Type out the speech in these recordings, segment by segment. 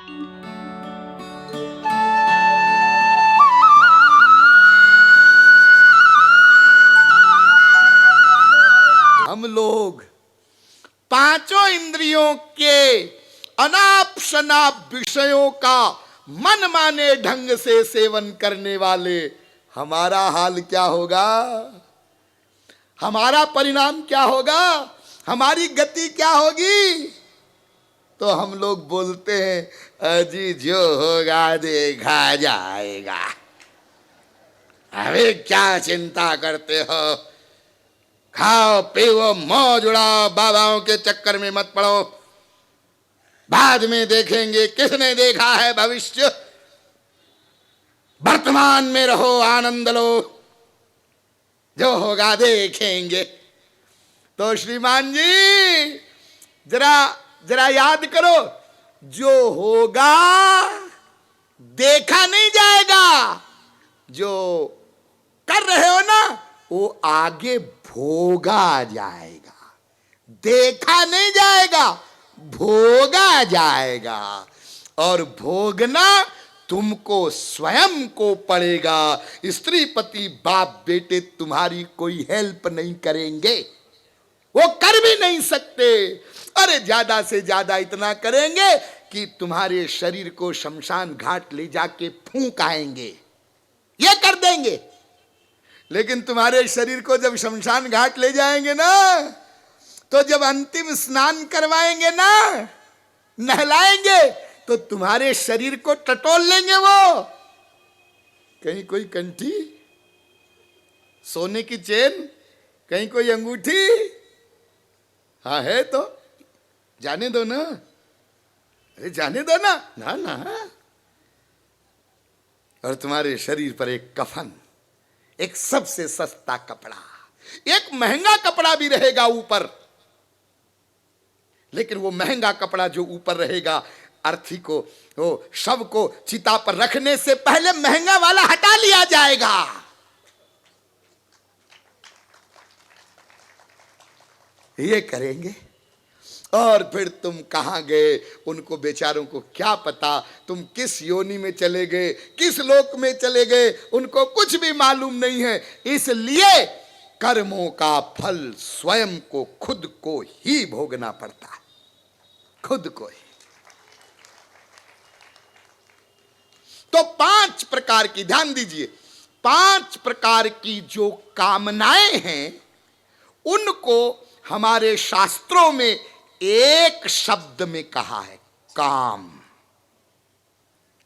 हम लोग पांचों इंद्रियों के अनाप शनाप विषयों का मन माने ढंग से सेवन करने वाले, हमारा हाल क्या होगा, हमारा परिणाम क्या होगा, हमारी गति क्या होगी। तो हम लोग बोलते हैं अजी जो होगा देखा जाएगा, अरे क्या चिंता करते हो, खाओ पियो मौज उड़ाओ, बाबाओं के चक्कर में मत पड़ो, बाद में देखेंगे, किसने देखा है भविष्य, वर्तमान में रहो, आनंद लो, जो होगा देखेंगे। तो श्रीमान जी जरा जरा याद करो, जो होगा देखा नहीं जाएगा, जो कर रहे हो ना वो आगे भोगा जाएगा, देखा नहीं जाएगा, भोगा जाएगा। और भोगना तुमको स्वयं को पड़ेगा। स्त्री पति बाप बेटे तुम्हारी कोई हेल्प नहीं करेंगे, वो कर भी नहीं सकते। अरे ज्यादा से ज्यादा इतना करेंगे कि तुम्हारे शरीर को शमशान घाट ले जाके फूंक आएंगे, ये कर देंगे। लेकिन तुम्हारे शरीर को जब शमशान घाट ले जाएंगे ना, तो जब अंतिम स्नान करवाएंगे ना, नहलाएंगे, तो तुम्हारे शरीर को टटोल लेंगे वो। कहीं कोई कंठी, सोने की चेन, कहीं कोई अंगूठी, हाँ है तो जाने दो ना, अरे जाने दो ना, ना ना। और तुम्हारे शरीर पर एक कफन, एक सबसे सस्ता कपड़ा, एक महंगा कपड़ा भी रहेगा ऊपर, लेकिन वो महंगा कपड़ा जो ऊपर रहेगा, अर्थी को, वो शव को चिता पर रखने से पहले महंगा वाला हटा लिया जाएगा। ये करेंगे और फिर तुम कहां गए, उनको बेचारों को क्या पता तुम किस योनि में चले गए, किस लोक में चले गए, उनको कुछ भी मालूम नहीं है। इसलिए कर्मों का फल स्वयं को, खुद को ही भोगना पड़ता है, खुद को ही। तो 5 प्रकार की, ध्यान दीजिए, 5 प्रकार की जो कामनाएं हैं, उनको हमारे शास्त्रों में एक शब्द में कहा है, काम।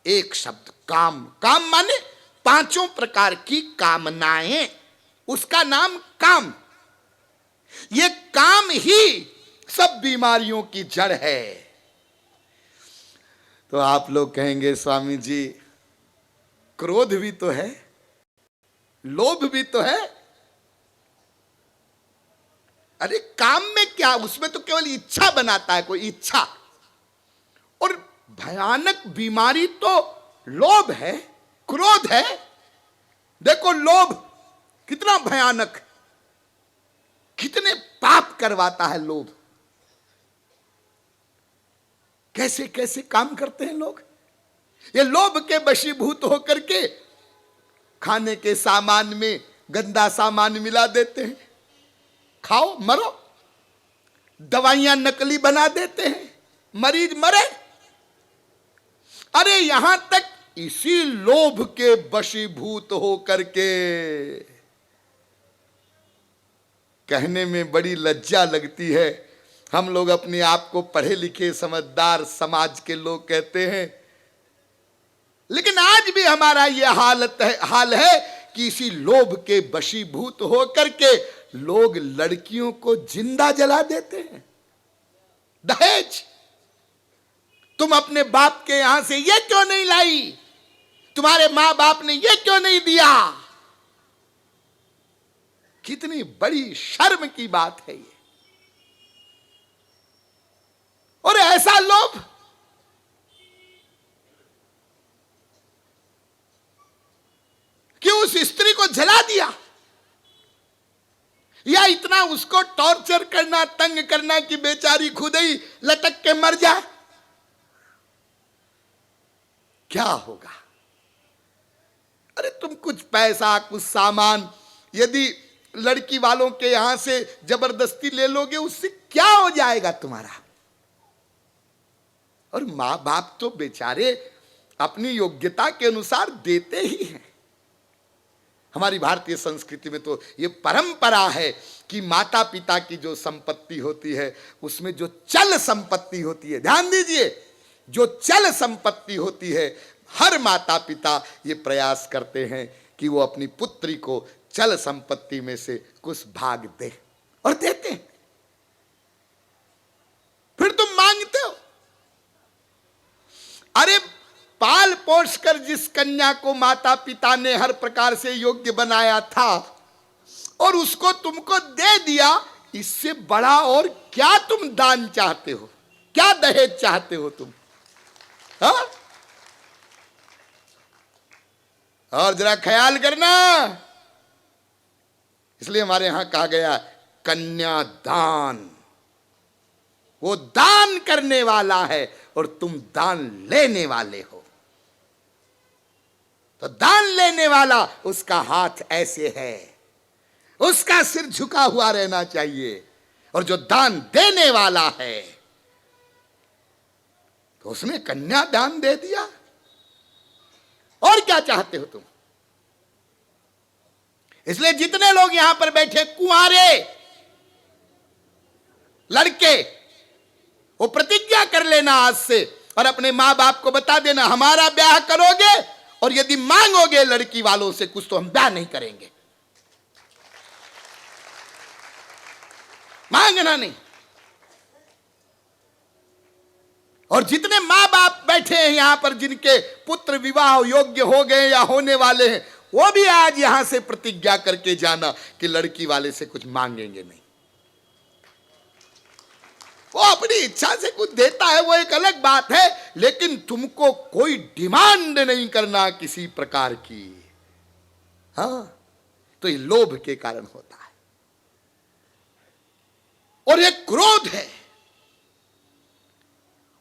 एक शब्द काम। काम माने 5 प्रकार की कामनाएं, उसका नाम काम। ये काम ही सब बीमारियों की जड़ है। तो आप लोग कहेंगे स्वामी जी क्रोध भी तो है, लोभ भी तो है। अरे काम में क्या, उसमें तो केवल इच्छा बनाता है कोई, इच्छा। और भयानक बीमारी तो लोभ है, क्रोध है। देखो लोभ कितना भयानक, कितने पाप करवाता है लोभ। कैसे कैसे काम करते हैं लोग। ये लोभ के वशीभूत होकर के खाने के सामान में गंदा सामान मिला देते हैं, खाओ मरो। दवाइयां नकली बना देते हैं, मरीज मरे। अरे यहां तक इसी लोभ के वशीभूत होकर के, कहने में बड़ी लज्जा लगती है, हम लोग अपने आप को पढ़े लिखे समझदार समाज के लोग कहते हैं, लेकिन आज भी हमारा यह हाल है कि इसी लोभ के वशीभूत होकर के लोग लड़कियों को जिंदा जला देते हैं। दहेज, तुम अपने बाप के यहां से ये क्यों नहीं लाई, तुम्हारे मां बाप ने ये क्यों नहीं दिया। कितनी बड़ी शर्म की बात है ये। और ऐसा लोभ, कि उस स्त्री को जला दिया, या इतना उसको टॉर्चर करना, तंग करना कि बेचारी खुद ही लटक के मर जाए। क्या होगा? अरे तुम कुछ पैसा, कुछ सामान यदि लड़की वालों के यहां से जबरदस्ती ले लोगे, उससे क्या हो जाएगा तुम्हारा? और मां बाप तो बेचारे अपनी योग्यता के अनुसार देते ही हैं। हमारी भारतीय संस्कृति में तो ये परंपरा है कि माता पिता की जो संपत्ति होती है उसमें जो चल संपत्ति होती है, ध्यान दीजिए, जो चल संपत्ति होती है, हर माता पिता ये प्रयास करते हैं कि वो अपनी पुत्री को चल संपत्ति में से कुछ भाग दे, और देते हैं। फिर तुम मांगते हो। अरे पाल पोष कर जिस कन्या को माता पिता ने हर प्रकार से योग्य बनाया था और उसको तुमको दे दिया, इससे बड़ा और क्या तुम दान चाहते हो? क्या दहेज चाहते हो तुम? हाँ? और जरा ख्याल करना, इसलिए हमारे यहां कहा गया कन्यादान, वो दान करने वाला है और तुम दान लेने वाले हो। तो दान लेने वाला, उसका हाथ ऐसे है, उसका सिर झुका हुआ रहना चाहिए, और जो दान देने वाला है तो उसने कन्या दान दे दिया। और क्या चाहते हो तुम? इसलिए जितने लोग यहां पर बैठे कुंवारे लड़के, वो प्रतिज्ञा कर लेना आज से और अपने मां बाप को बता देना, हमारा ब्याह करोगे और यदि मांगोगे लड़की वालों से कुछ तो हम ब्याह नहीं करेंगे। मांगना नहीं। और जितने मां बाप बैठे हैं यहां पर जिनके पुत्र विवाह योग्य हो गए या होने वाले हैं, वो भी आज यहां से प्रतिज्ञा करके जाना कि लड़की वाले से कुछ मांगेंगे नहीं। वो अपनी इच्छा से कुछ देता है, वो एक अलग बात है, लेकिन तुमको कोई डिमांड नहीं करना किसी प्रकार की। हाँ, तो ये लोभ के कारण होता है। और ये क्रोध है,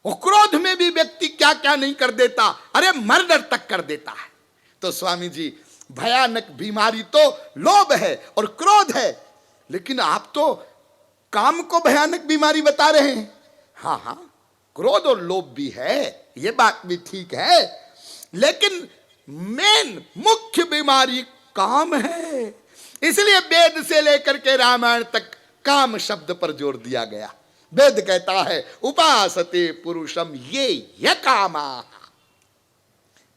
वो क्रोध में भी व्यक्ति क्या क्या नहीं कर देता, अरे मर्डर तक कर देता है। तो स्वामी जी, भयानक बीमारी तो लोभ है और क्रोध है, लेकिन आप तो काम को भयानक बीमारी बता रहे हैं। हाँ हाँ, क्रोध और लोभ भी है, ये बात भी ठीक है, लेकिन मेन मुख्य बीमारी काम है। इसलिए वेद से लेकर के रामायण तक काम शब्द पर जोर दिया गया। वेद कहता है उपासते पुरुषम ये यकामा,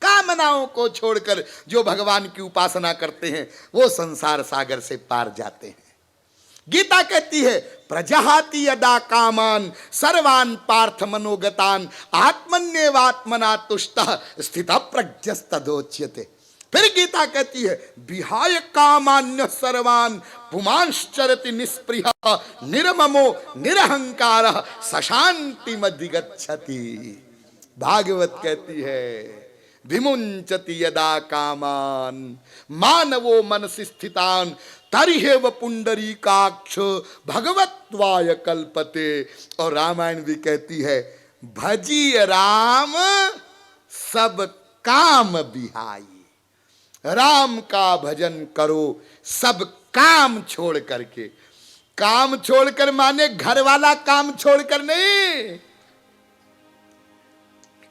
कामनाओं को छोड़कर जो भगवान की उपासना करते हैं वो संसार सागर से पार जाते हैं। गीता कहती है प्रजहाति यदा कामान सर्वान पार्थ मनोगतान आत्मन्येवात्मना तुष्टः स्थितः प्रज्ञस्तदोच्यते। फिर गीता कहती है विहाय कामान्य सर्वान पुमांश्चरति निस्पृहः निर्ममो निरहंकारः सशान्तिमधिगच्छति। भागवत कहती है विमुंचति यदा कामान मानवो मनसि स्थितान तरिहेव पुंडरीकाक्ष भगवत्वाय कल्पते। और रामायण भी कहती है भजी राम सब काम बिहाई, राम का भजन करो सब काम छोड़ करके। काम छोड़कर माने घर वाला काम छोड़कर नहीं,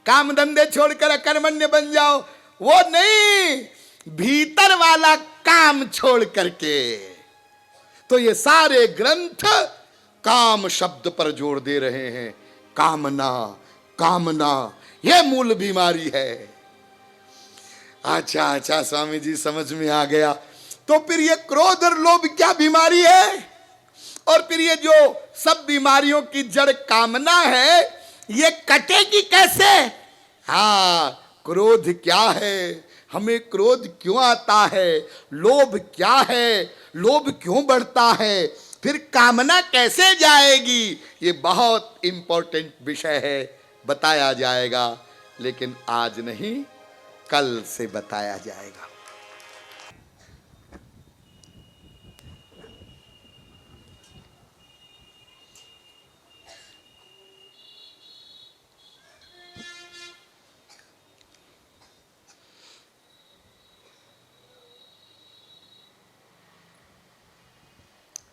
काम धंधे छोड़कर अकर्मण्य बन जाओ, वो नहीं, भीतर वाला काम छोड़ करके। तो ये सारे ग्रंथ काम शब्द पर जोर दे रहे हैं। कामना, कामना ये मूल बीमारी है। अच्छा अच्छा स्वामी जी, समझ में आ गया। तो फिर ये क्रोध और लोभ क्या बीमारी है? और फिर ये जो सब बीमारियों की जड़ कामना है, ये कटेगी कैसे? हाँ, क्रोध क्या है, हमें क्रोध क्यों आता है, लोभ क्या है, लोभ क्यों बढ़ता है, फिर कामना कैसे जाएगी, ये बहुत इंपॉर्टेंट विषय है, बताया जाएगा, लेकिन आज नहीं, कल से बताया जाएगा।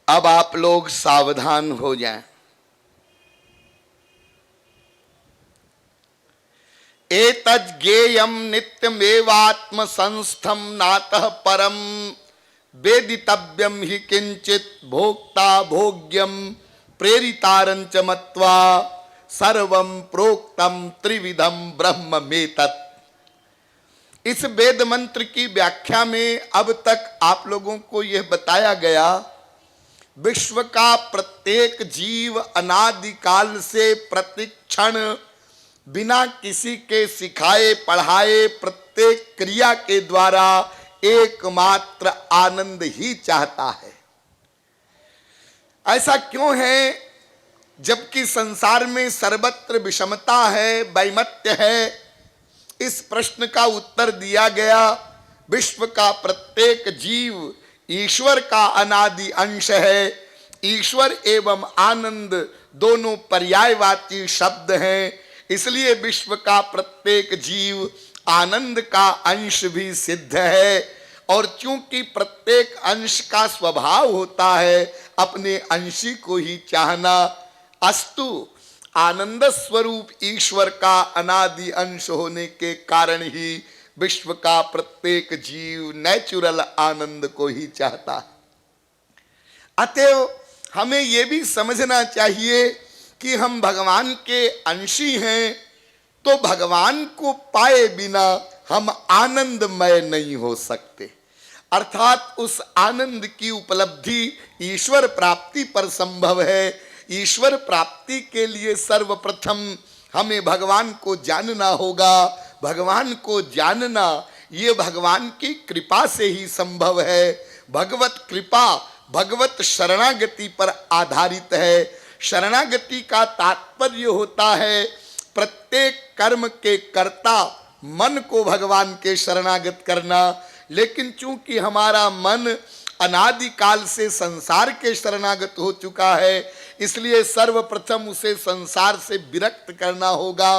अब आप लोग सावधान हो जाएं। एतज्ज्ञेयं नित्यमेवात्म संस्थम नातः परम वेदितव्यम हि किंचित भोक्ता भोग्यम प्रेरितारंच मत्वा सर्वं प्रोक्तम त्रिविधम ब्रह्म मेतत्। इस वेद मंत्र की व्याख्या में अब तक आप लोगों को यह बताया गया, विश्व का प्रत्येक जीव अनादिकाल से प्रतिक्षण बिना किसी के सिखाए पढ़ाए प्रत्येक क्रिया के द्वारा एकमात्र आनंद ही चाहता है। ऐसा क्यों है? जबकि संसार में सर्वत्र विषमता है, वैमत्य है। इस प्रश्न का उत्तर दिया गया, विश्व का प्रत्येक जीव ईश्वर का अनादि अंश है। ईश्वर एवं आनंद दोनों पर्यायवाची शब्द हैं, इसलिए विश्व का प्रत्येक जीव आनंद का अंश भी सिद्ध है। और चूंकि प्रत्येक अंश का स्वभाव होता है अपने अंशी को ही चाहना, अस्तु आनंद स्वरूप ईश्वर का अनादि अंश होने के कारण ही विश्व का प्रत्येक जीव नेचुरल आनंद को ही चाहता है। अतएव हमें यह भी समझना चाहिए कि हम भगवान के अंशी हैं, तो भगवान को पाए बिना हम आनंदमय नहीं हो सकते। अर्थात उस आनंद की उपलब्धि ईश्वर प्राप्ति पर संभव है। ईश्वर प्राप्ति के लिए सर्वप्रथम हमें भगवान को जानना होगा। भगवान को जानना ये भगवान की कृपा से ही संभव है। भगवत कृपा भगवत शरणागति पर आधारित है। शरणागति का तात्पर्य होता है प्रत्येक कर्म के कर्ता मन को भगवान के शरणागत करना। लेकिन चूंकि हमारा मन अनादिकाल से संसार के शरणागत हो चुका है, इसलिए सर्वप्रथम उसे संसार से विरक्त करना होगा।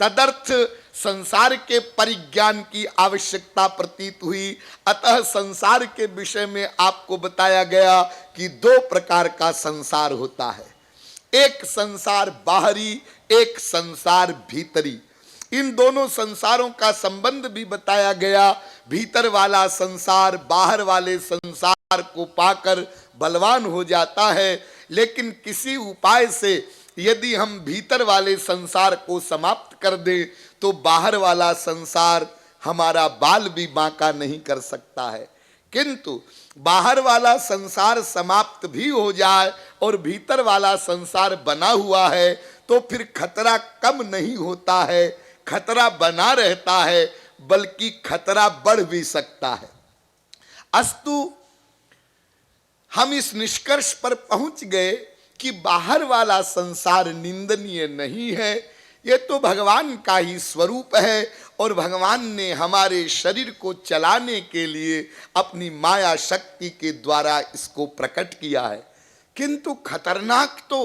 तदर्थ संसार के परिज्ञान की आवश्यकता प्रतीत हुई। अतः संसार के विषय में आपको बताया गया कि दो प्रकार का संसार होता है, एक संसार बाहरी, एक संसार भीतरी। इन दोनों संसारों का संबंध भी बताया गया। भीतर वाला संसार बाहर वाले संसार को पाकर बलवान हो जाता है, लेकिन किसी उपाय से यदि हम भीतर वाले संसार को समाप्त कर दें तो बाहर वाला संसार हमारा बाल भी बांका नहीं कर सकता है। किंतु बाहर वाला संसार समाप्त भी हो जाए और भीतर वाला संसार बना हुआ है तो फिर खतरा कम नहीं होता है, खतरा बना रहता है, बल्कि खतरा बढ़ भी सकता है। अस्तु हम इस निष्कर्ष पर पहुंच गए कि बाहर वाला संसार निंदनीय नहीं है, ये तो भगवान का ही स्वरूप है और भगवान ने हमारे शरीर को चलाने के लिए अपनी माया शक्ति के द्वारा इसको प्रकट किया है। किंतु खतरनाक तो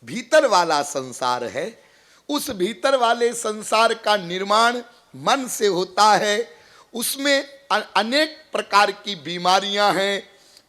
भीतर वाला संसार है। उस भीतर वाले संसार का निर्माण मन से होता है। उसमें अनेक प्रकार की बीमारियां हैं।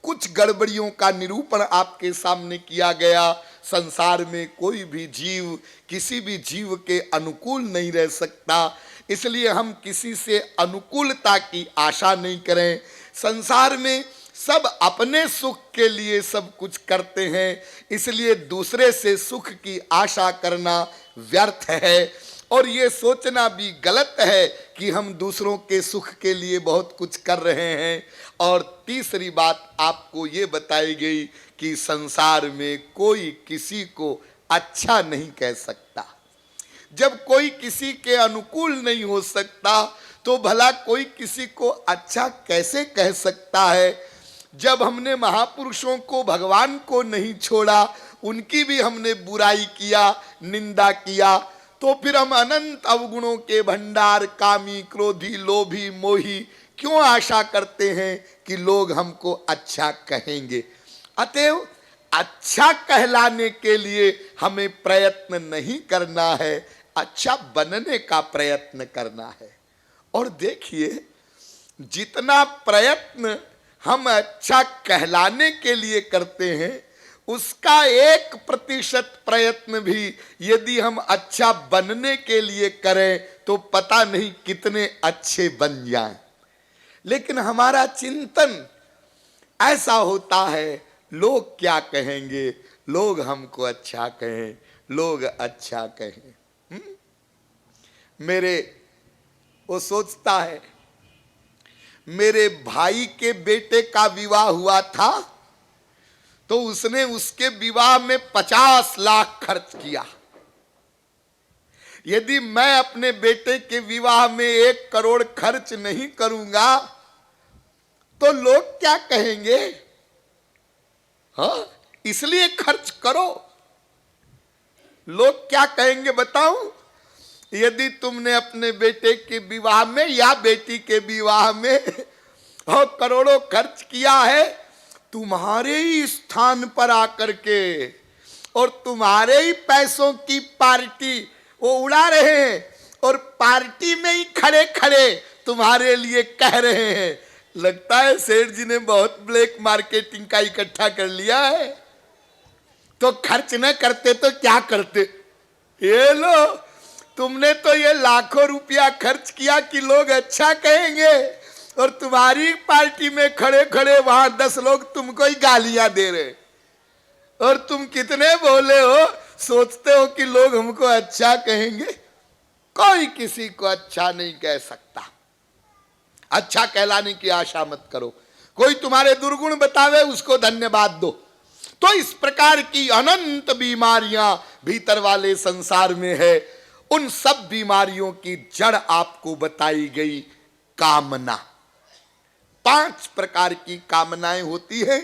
कुछ गड़बड़ियों का निरूपण आपके सामने किया गया। संसार में कोई भी जीव किसी भी जीव के अनुकूल नहीं रह सकता, इसलिए हम किसी से अनुकूलता की आशा नहीं करें। संसार में सब अपने सुख के लिए सब कुछ करते हैं, इसलिए दूसरे से सुख की आशा करना व्यर्थ है। और ये सोचना भी गलत है कि हम दूसरों के सुख के लिए बहुत कुछ कर रहे हैं। और तीसरी बात आपको ये बताई गई कि संसार में कोई किसी को अच्छा नहीं कह सकता। जब कोई किसी के अनुकूल नहीं हो सकता तो भला कोई किसी को अच्छा कैसे कह सकता है। जब हमने महापुरुषों को, भगवान को नहीं छोड़ा, उनकी भी हमने बुराई किया, निंदा किया, तो फिर हम अनंत अवगुणों के भंडार, कामी, क्रोधी, लोभी, मोही क्यों आशा करते हैं कि लोग हमको अच्छा कहेंगे। अतएव अच्छा कहलाने के लिए हमें प्रयत्न नहीं करना है, अच्छा बनने का प्रयत्न करना है। और देखिए, जितना प्रयत्न हम अच्छा कहलाने के लिए करते हैं उसका 1% प्रयत्न भी यदि हम अच्छा बनने के लिए करें तो पता नहीं कितने अच्छे बन जाएं। लेकिन हमारा चिंतन ऐसा होता है, लोग क्या कहेंगे, लोग हमको अच्छा कहें, लोग अच्छा कहें। मेरे वो सोचता है, मेरे भाई के बेटे का विवाह हुआ था तो उसने उसके विवाह में 50 लाख खर्च किया। यदि मैं अपने बेटे के विवाह में 1 करोड़ खर्च नहीं करूंगा तो लोग क्या कहेंगे? हाँ, इसलिए खर्च करो। लोग क्या कहेंगे बताऊं? यदि तुमने अपने बेटे के विवाह में या बेटी के विवाह में और करोड़ों खर्च किया है, तुम्हारे ही स्थान पर आकर के और तुम्हारे ही पैसों की पार्टी वो उड़ा रहे हैं और पार्टी में ही खड़े खड़े तुम्हारे लिए कह रहे हैं, लगता है सेठ जी ने बहुत ब्लैक मार्केटिंग का इकट्ठा कर लिया है। तो खर्च न करते तो क्या करते? ये लो, तुमने तो ये लाखों रुपया खर्च किया कि लोग अच्छा कहेंगे और तुम्हारी पार्टी में खड़े खड़े वहां 10 लोग तुमको ही गालियां दे रहे और तुम कितने भोले हो, सोचते हो कि लोग हमको अच्छा कहेंगे। कोई किसी को अच्छा नहीं कह सकता। अच्छा कहलाने की आशा मत करो। कोई तुम्हारे दुर्गुण बतावे उसको धन्यवाद दो। तो इस प्रकार की अनंत बीमारियां भीतर वाले संसार में है। उन सब बीमारियों की जड़ आपको बताई गई कामना। 5 प्रकार की कामनाएं होती है।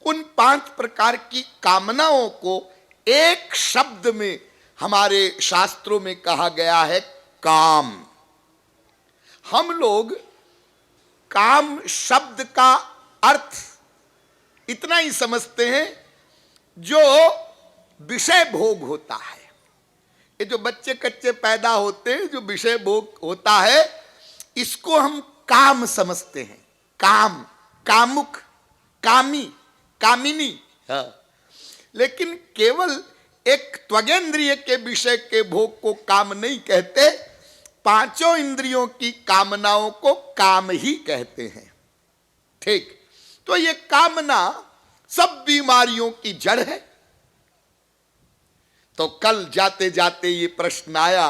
उन 5 प्रकार की कामनाओं को एक शब्द में हमारे शास्त्रों में कहा गया है, काम। हम लोग काम शब्द का अर्थ इतना ही समझते हैं जो विषय भोग होता है। ये जो बच्चे कच्चे पैदा होते हैं, जो विषय भोग होता है, इसको हम काम समझते हैं। काम, कामुक, कामी, कामिनी। हाँ। लेकिन केवल एक त्वगेंद्रिय के विषय के भोग को काम नहीं कहते, 5 इंद्रियों की कामनाओं को काम ही कहते हैं। ठीक, तो ये कामना सब बीमारियों की जड़ है। तो कल जाते जाते ये प्रश्न आया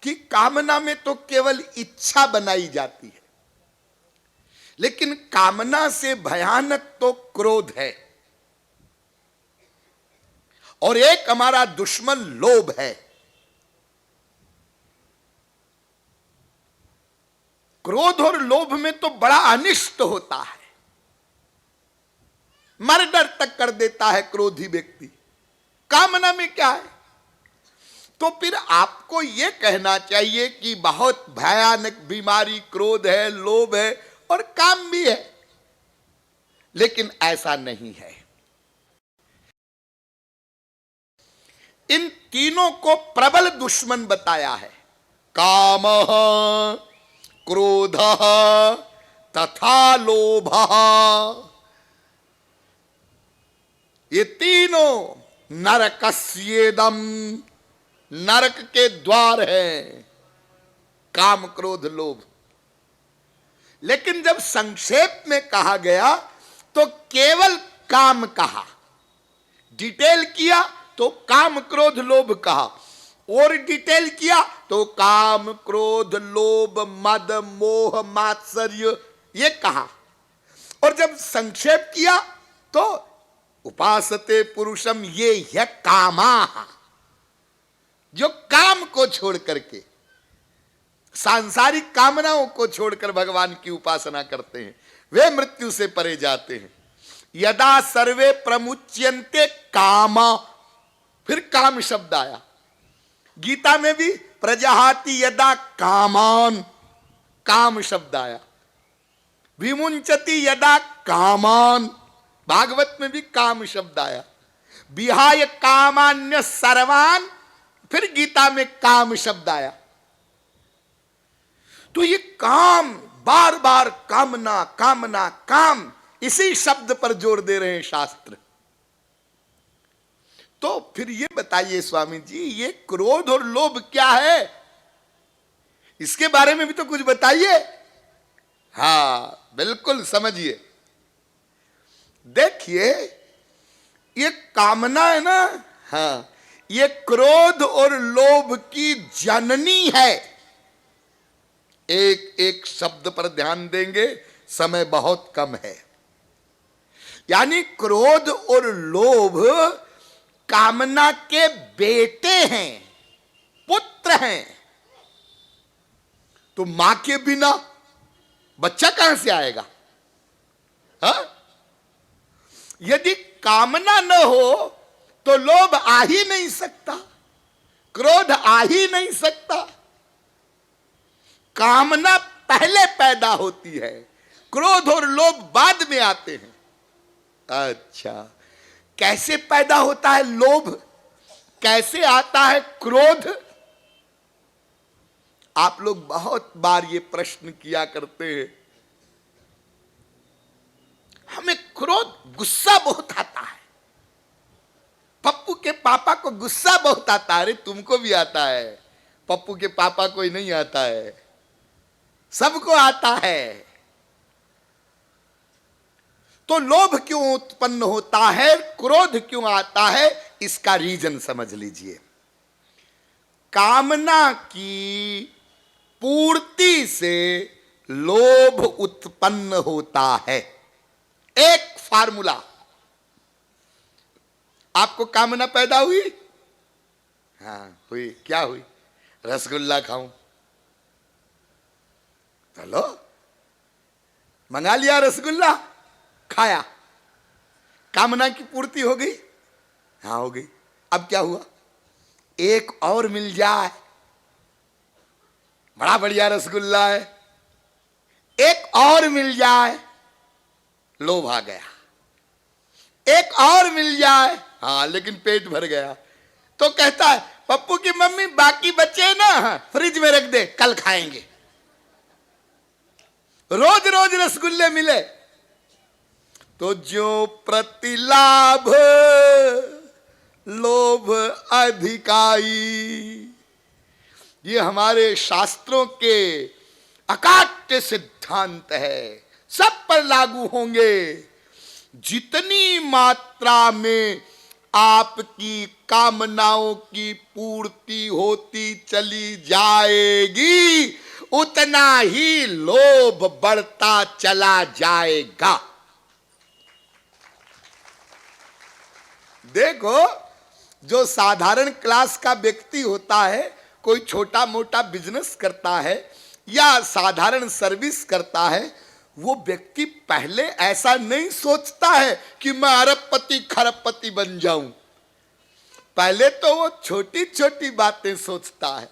कि कामना में तो केवल इच्छा बनाई जाती है, लेकिन कामना से भयानक तो क्रोध है और एक हमारा दुश्मन लोभ है। क्रोध और लोभ में तो बड़ा अनिष्ट होता है, मर्डर तक कर देता है क्रोधी व्यक्ति। कामना में क्या है? तो फिर आपको यह कहना चाहिए कि बहुत भयानक बीमारी क्रोध है, लोभ है और काम भी है, लेकिन ऐसा नहीं है। इन तीनों को प्रबल दुश्मन बताया है, कामः, क्रोधः तथा लोभः। ये तीनों नरकस्येदम, नरक के द्वार हैं, काम, क्रोध, लोभ। लेकिन जब संक्षेप में कहा गया तो केवल काम कहा, डिटेल किया तो काम, क्रोध, लोभ कहा, और डिटेल किया तो काम, क्रोध, लोभ, मद, मोह, मात्सर्य ये कहा। और जब संक्षेप किया तो उपासते पुरुषम ये है कामा, जो काम को छोड़ करके, सांसारिक कामनाओं को छोड़कर भगवान की उपासना करते हैं, वे मृत्यु से परे जाते हैं। यदा सर्वे प्रमुच्यन्ते कामा, फिर काम शब्द आया। गीता में भी प्रजहाति यदा कामान, काम शब्द आया। विमुंचति यदा कामान, भागवत में भी काम शब्द आया। विहाय कामान्य सर्वान, फिर गीता में काम शब्द आया। तो ये काम, बार बार कामना, कामना, काम, इसी शब्द पर जोर दे रहे हैं शास्त्र। तो फिर ये बताइए स्वामी जी, ये क्रोध और लोभ क्या है, इसके बारे में भी तो कुछ बताइए। हाँ बिल्कुल समझिए। देखिए ये कामना है ना, हाँ, ये क्रोध और लोभ की जननी है। एक एक शब्द पर ध्यान देंगे, समय बहुत कम है। यानी क्रोध और लोभ कामना के बेटे हैं, पुत्र हैं। तो मां के बिना बच्चा कहां से आएगा? हा? यदि कामना न हो तो लोभ आ ही नहीं सकता, क्रोध आ ही नहीं सकता। कामना पहले पैदा होती है, क्रोध और लोभ बाद में आते हैं। अच्छा, कैसे पैदा होता है लोभ, कैसे आता है क्रोध? आप लोग बहुत बार ये प्रश्न किया करते हैं। हमें क्रोध, गुस्सा बहुत आता है। पप्पू के पापा को गुस्सा बहुत आता है। अरे तुमको भी आता है, पप्पू के पापा को ही नहीं आता है, सबको आता है। तो लोभ क्यों उत्पन्न होता है, क्रोध क्यों आता है, इसका रीजन समझ लीजिए। कामना की पूर्ति से लोभ उत्पन्न होता है। एक फार्मूला, आपको कामना पैदा हुई, हाँ हुई, क्या हुई? रसगुल्ला खाऊं, चलो मंगा लिया रसगुल्ला, खाया, कामना की पूर्ति हो गई, हाँ हो गई। अब क्या हुआ? एक और मिल जाए, बड़ा बढ़िया रसगुल्ला है, एक और मिल जाए, लोभ आ गया। एक और मिल जाए, हाँ लेकिन पेट भर गया। तो कहता है पप्पू की मम्मी बाकी बचे ना फ्रिज में रख दे, कल खाएंगे। रोज रोज रसगुल्ले मिले तो जो प्रतिलाभ लोभ अधिकाई, ये हमारे शास्त्रों के अकाट्य सिद्धांत है, सब पर लागू होंगे। जितनी मात्रा में आपकी कामनाओं की पूर्ति होती चली जाएगी, उतना ही लोभ बढ़ता चला जाएगा। देखो, जो साधारण क्लास का व्यक्ति होता है, कोई छोटा मोटा बिजनेस करता है या साधारण सर्विस करता है, वो व्यक्ति पहले ऐसा नहीं सोचता है कि मैं अरबपति खरबपति बन जाऊं। पहले तो वो छोटी छोटी बातें सोचता है।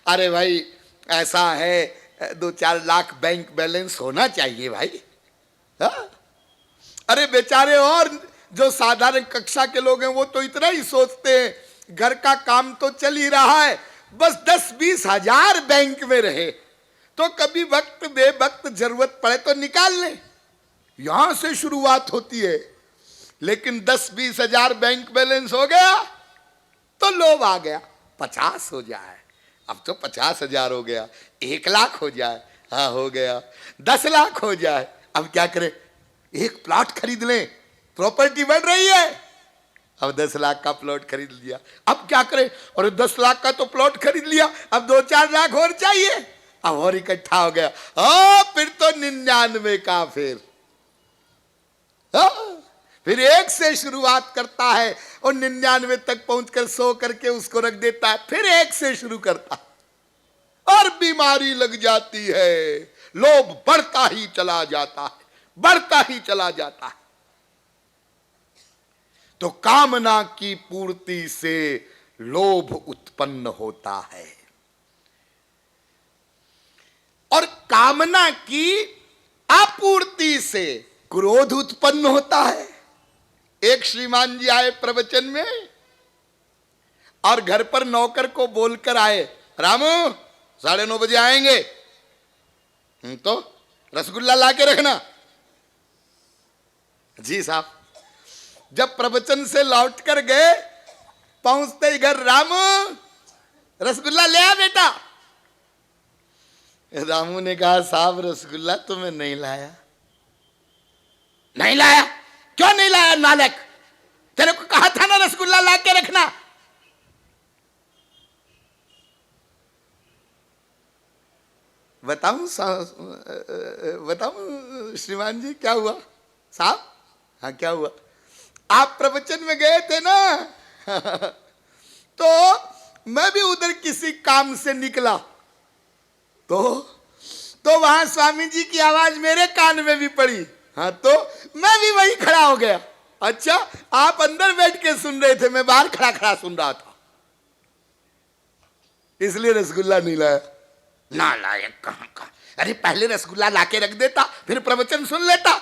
अरे भाई ऐसा है, 2-4 लाख बैंक बैलेंस होना चाहिए भाई। हा? अरे बेचारे और जो साधारण कक्षा के लोग हैं वो तो इतना ही सोचते हैं, घर का काम तो चल ही रहा है, बस 10-20 हजार बैंक में रहे तो कभी वक्त बेवक्त जरूरत पड़े तो निकाल लें। यहां से शुरुआत होती है। लेकिन 10-20 हजार बैंक बैलेंस हो गया तो लोभ आ गया, 50 हो जाए, अब तो 50 हजार हो गया, 1 लाख हो जाए, हाँ हो गया, 10 लाख हो जाए, अब क्या करें? एक प्लॉट खरीद लें, प्रॉपर्टी बढ़ रही है, अब 10 लाख का प्लॉट खरीद लिया, अब क्या करें? और 10 लाख का तो प्लॉट खरीद लिया, अब 2-4 लाख और चाहिए, अब और इकट्ठा हो गया, फिर तो 99 का फिर 1 से शुरुआत करता है और 99 तक पहुंचकर 100 करके उसको रख देता है, फिर 1 से शुरू करता है और बीमारी लग जाती है। लोभ बढ़ता ही चला जाता है, बढ़ता ही चला जाता है। तो कामना की पूर्ति से लोभ उत्पन्न होता है और कामना की आपूर्ति से क्रोध उत्पन्न होता है। एक श्रीमान जी आए प्रवचन में और घर पर नौकर को बोलकर आए, रामू 9:30 बजे आएंगे, तो रसगुल्ला ला के रखना। जी साहब। जब प्रवचन से लौट कर गए पहुंचते ही घर, रामू रसगुल्ला ले आ बेटा। रामू ने कहा साहब रसगुल्ला तो मैं नहीं लाया। नहीं लाया? क्यों नहीं लाया नालायक? तेरे को कहा था ना रसगुल्ला ला के रखना। बताऊं श्रीमान जी क्या हुआ? साहब हाँ क्या हुआ? आप प्रवचन में गए थे ना तो मैं भी उधर किसी काम से निकला तो वहां स्वामी जी की आवाज मेरे कान में भी पड़ी। हाँ तो मैं भी वहीं खड़ा हो गया। अच्छा आप अंदर बैठ के सुन रहे थे, मैं बाहर खड़ा खड़ा सुन रहा था, इसलिए रसगुल्ला नहीं लाया। नालायक कहां का। अरे पहले रसगुल्ला लाके रख देता, फिर प्रवचन सुन लेता।